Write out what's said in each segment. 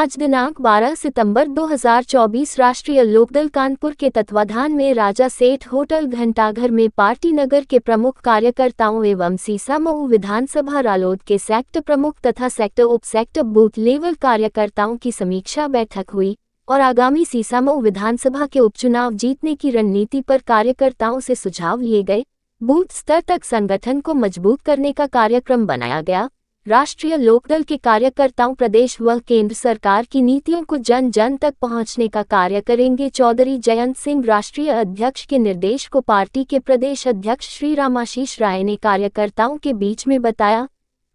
आज दिनांक 12 सितंबर 2024 राष्ट्रीय लोकदल कानपुर के तत्वाधान में राजा सेठ होटल घंटाघर में पार्टी नगर के प्रमुख कार्यकर्ताओं एवं सीसामऊ विधानसभा रालोद के सेक्टर प्रमुख तथा सेक्टर उप सेक्टर बूथ लेवल कार्यकर्ताओं की समीक्षा बैठक हुई और आगामी सीसामऊ विधानसभा के उपचुनाव जीतने की रणनीति पर कार्यकर्ताओं से सुझाव लिए गए। बूथ स्तर तक संगठन को मजबूत करने का कार्यक्रम बनाया गया। राष्ट्रीय लोकदल के कार्यकर्ताओं प्रदेश व केंद्र सरकार की नीतियों को जन जन तक पहुंचने का कार्य करेंगे। चौधरी जयंत सिंह राष्ट्रीय अध्यक्ष के निर्देश को पार्टी के प्रदेश अध्यक्ष श्री रामाशीष राय ने कार्यकर्ताओं के बीच में बताया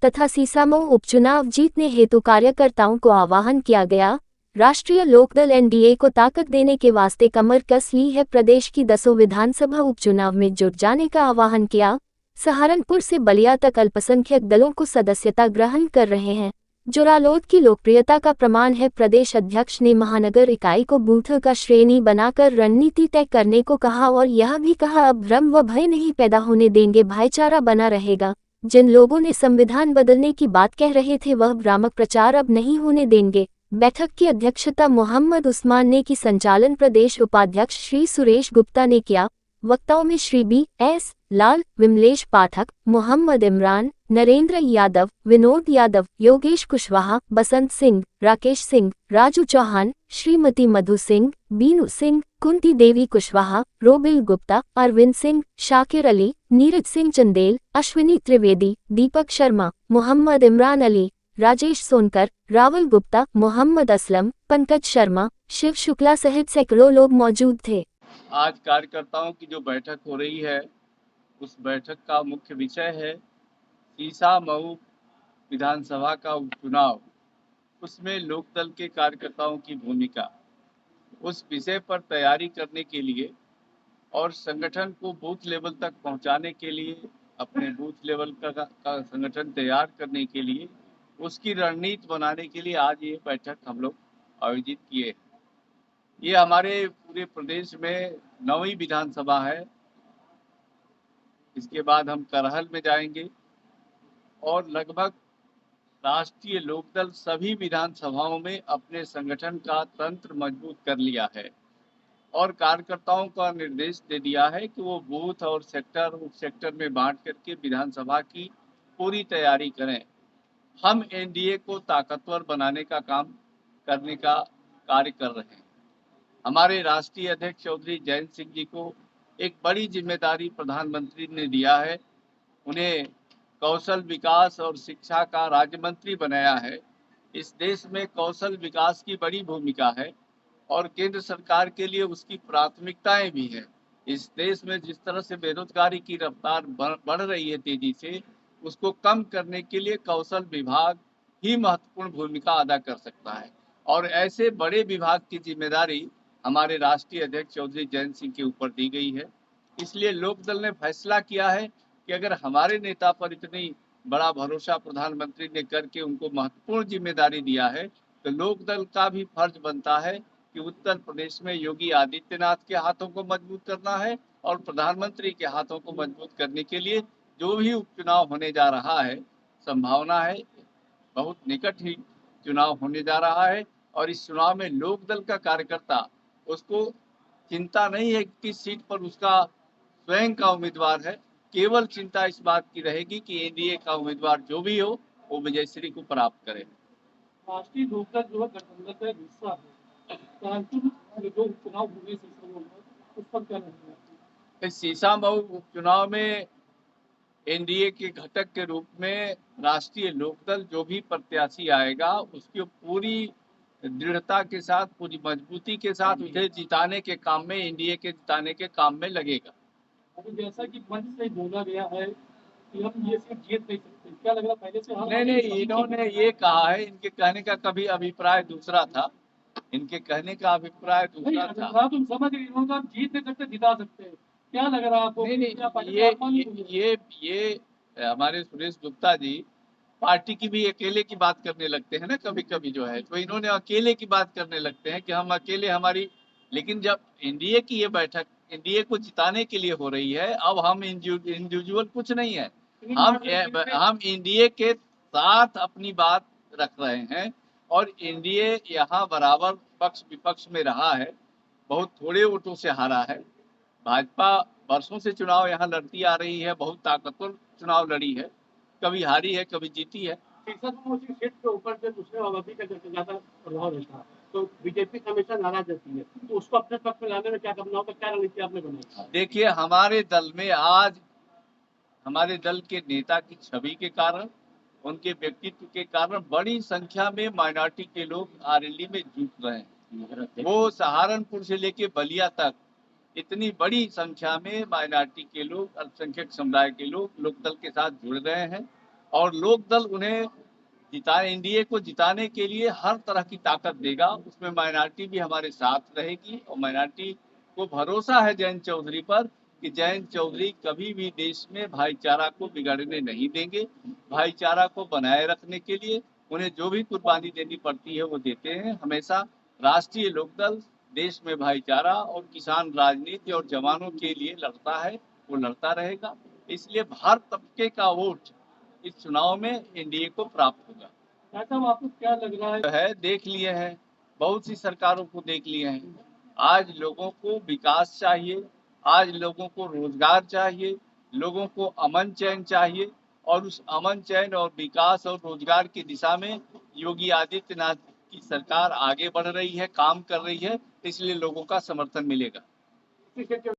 तथा सीसामऊ उपचुनाव जीतने हेतु कार्यकर्ताओं को आह्वान किया गया। राष्ट्रीय लोकदल एनडीए को ताकत देने के वास्ते कमर कस ली है। प्रदेश की 10 विधानसभा उपचुनाव में जुट जाने का आह्वान किया। सहारनपुर से बलिया तक अल्पसंख्यक दलों को सदस्यता ग्रहण कर रहे हैं, जो रालोद की लोकप्रियता का प्रमाण है। प्रदेश अध्यक्ष ने महानगर इकाई को बूथ का श्रेणी बनाकर रणनीति तय करने को कहा और यह भी कहा, अब भ्रम व भय नहीं पैदा होने देंगे, भाईचारा बना रहेगा। जिन लोगों ने संविधान बदलने की बात कह रहे थे वह भ्रामक प्रचार अब नहीं होने देंगे। बैठक की अध्यक्षता मोहम्मद उस्मान ने की। संचालन प्रदेश उपाध्यक्ष श्री सुरेश गुप्ता ने किया। वक्ताओं में श्री B.S. लाल, विमलेश पाठक, मोहम्मद इमरान, नरेंद्र यादव, विनोद यादव, योगेश कुशवाहा, बसंत सिंह, राकेश सिंह, राजू चौहान, श्रीमती मधु सिंह, बीनू सिंह, कुंती देवी कुशवाहा, रोबिल गुप्ता, अरविंद सिंह, शाकिर अली, नीरज सिंह चंदेल, अश्विनी त्रिवेदी, दीपक शर्मा, मोहम्मद इमरान अली, राजेश सोनकर, रावल गुप्ता, मोहम्मद असलम, पंकज शर्मा, शिव शुक्ला सहित सैकड़ों लोग मौजूद थे। आज कार्यकर्ताओं की जो बैठक हो रही है उस बैठक का मुख्य विषय है सीसामऊ विधानसभा का उपचुनाव, उसमें लोकदल के कार्यकर्ताओं की भूमिका। उस विषय पर तैयारी करने के लिए और संगठन को बूथ लेवल तक पहुंचाने के लिए, अपने बूथ लेवल का संगठन तैयार करने के लिए, उसकी रणनीति बनाने के लिए आज ये बैठक हम लोग आयोजित किए। ये हमारे पूरे प्रदेश में 9वीं विधानसभा है। इसके बाद हम करहल में जाएंगे और लगभग राष्ट्रीय लोकदल सभी विधानसभाओं में अपने संगठन का तंत्र मजबूत कर लिया है और कार्यकर्ताओं का निर्देश दे दिया है कि वो बूथ और सेक्टर उप सेक्टर में बांट करके विधानसभा की पूरी तैयारी करें। हम एनडीए को ताकतवर बनाने का काम करने का कार्य कर रहे हैं। हमारे राष्ट्रीय अध्यक्ष चौधरी जयंत सिंह जी को एक बड़ी जिम्मेदारी प्रधानमंत्री ने दिया है। उन्हें कौशल विकास और शिक्षा का राज्य मंत्री बनाया है। इस देश में कौशल विकास की बड़ी भूमिका है और केंद्र सरकार के लिए उसकी प्राथमिकताएं भी हैं। इस देश में जिस तरह से बेरोजगारी की रफ्तार बढ़ रही है तेजी से, उसको कम करने के लिए कौशल विभाग ही महत्वपूर्ण भूमिका अदा कर सकता है और ऐसे बड़े विभाग की जिम्मेदारी हमारे राष्ट्रीय अध्यक्ष चौधरी जयंत सिंह के ऊपर दी गई है। इसलिए लोकदल ने फैसला किया है कि अगर हमारे नेता पर इतनी बड़ा भरोसा प्रधानमंत्री ने करके उनको महत्वपूर्ण जिम्मेदारी दिया है, तो लोकदल का भी फर्ज बनता है कि उत्तर प्रदेश में योगी आदित्यनाथ के हाथों को मजबूत करना है और प्रधानमंत्री के हाथों को मजबूत करने के लिए जो भी उपचुनाव होने जा रहा है, संभावना है बहुत निकट ही चुनाव होने जा रहा है और इस चुनाव में लोकदल का कार्यकर्ता, उसको चिंता नहीं है कि सीट पर उसका स्वयं का उम्मीदवार है। केवल चिंता इस बात की रहेगी कि एनडीए का उम्मीदवार जो भी हो वो विजयश्री को प्राप्त करे। राष्ट्रीय लोकदल जो है गठबंधन का हिस्सा है, कानपुर जो उपचुनाव होने से उस पर क्या लगता है? सीसामऊ उपचुनाव में एनडीए के घटक के रूप में राष्ट्रीय लोकदल जो भी प्रत्याशी आएगा उसकी पूरी दृढ़ता के साथ, पूरी मजबूती के साथ उसे जिताने के काम में, एनडीए के जिताने के काम में लगेगा। जैसा कि मंच से बोला गया है कि हम ये सिर्फ जीत नहीं सकते, क्या लग रहा पहले से? नहीं, इन्होंने ये कहा है, इनके कहने का कभी अभिप्राय दूसरा था। इनके कहने का अभिप्राय दूसरा था। तुम समझ रहे हो, आप जीत नहीं सकते, जिता सकते हैं, क्या लग रहा है आपको? नहीं, ये हमारे सुरेश गुप्ता जी पार्टी की भी अकेले की बात करने लगते हैं ना कभी कभी जो है, तो इन्होंने अकेले की बात करने लगते हैं कि हम अकेले हमारी, लेकिन जब एनडीए की ये बैठक एनडीए को जिताने के लिए हो रही है, अब हम इंडिविजुअल कुछ नहीं है, हम एनडीए के साथ अपनी बात रख रहे हैं और एनडीए यहाँ बराबर पक्ष विपक्ष में रहा है, बहुत थोड़े वोटों से हारा है। भाजपा वर्षों से चुनाव यहाँ लड़ती आ रही है, बहुत ताकतवर चुनाव लड़ी है, कभी हारी है कभी जीती है। शिक्षक में उसी सीट के ऊपर से दूसरे आबादी का ज्यादा प्रभाव रहता है, तो बीजेपी हमेशा नाराज रहती है, तो उसको अपने पक्ष में लाने में क्या करना होगा, क्या रणनीति आपने बनाई? देखिए, हमारे दल में आज हमारे दल के नेता की छवि के कारण, उनके व्यक्तित्व के कारण बड़ी संख्या में माइनॉरिटी के लोग आरएलडी में जुट रहे हैं। वो सहारनपुर से लेके बलिया तक इतनी बड़ी संख्या में माइनॉरिटी के लोग, अल्पसंख्यक समुदाय के लोग लोकदल के साथ जुड़ रहे हैं और लोकदल उन्हें एनडीए को जिताने के लिए हर तरह की ताकत देगा। उसमें माइनॉरिटी भी हमारे साथ रहेगी और माइनॉरिटी को भरोसा है जयंत चौधरी पर कि जयंत चौधरी कभी भी देश में भाईचारा को बिगड़ने नहीं देंगे। भाईचारा को बनाए रखने के लिए उन्हें जो भी कुर्बानी देनी पड़ती है वो देते हैं। हमेशा राष्ट्रीय लोकदल देश में भाईचारा और किसान राजनीति और जवानों के लिए लड़ता है, वो लड़ता रहेगा। इसलिए हर तबके का वोट इस चुनाव में एनडीए को प्राप्त होगा। ऐसा आपको क्या लग रहा है देख लिए हैं, बहुत सी सरकारों को देख लिए हैं। आज लोगों को विकास चाहिए, आज लोगों को रोजगार चाहिए, लोगों को अमन चैन चाहिए और उस अमन चैन और विकास और रोजगार की दिशा में योगी आदित्यनाथ की सरकार आगे बढ़ रही है, काम कर रही है, इसलिए लोगों का समर्थन मिलेगा। है?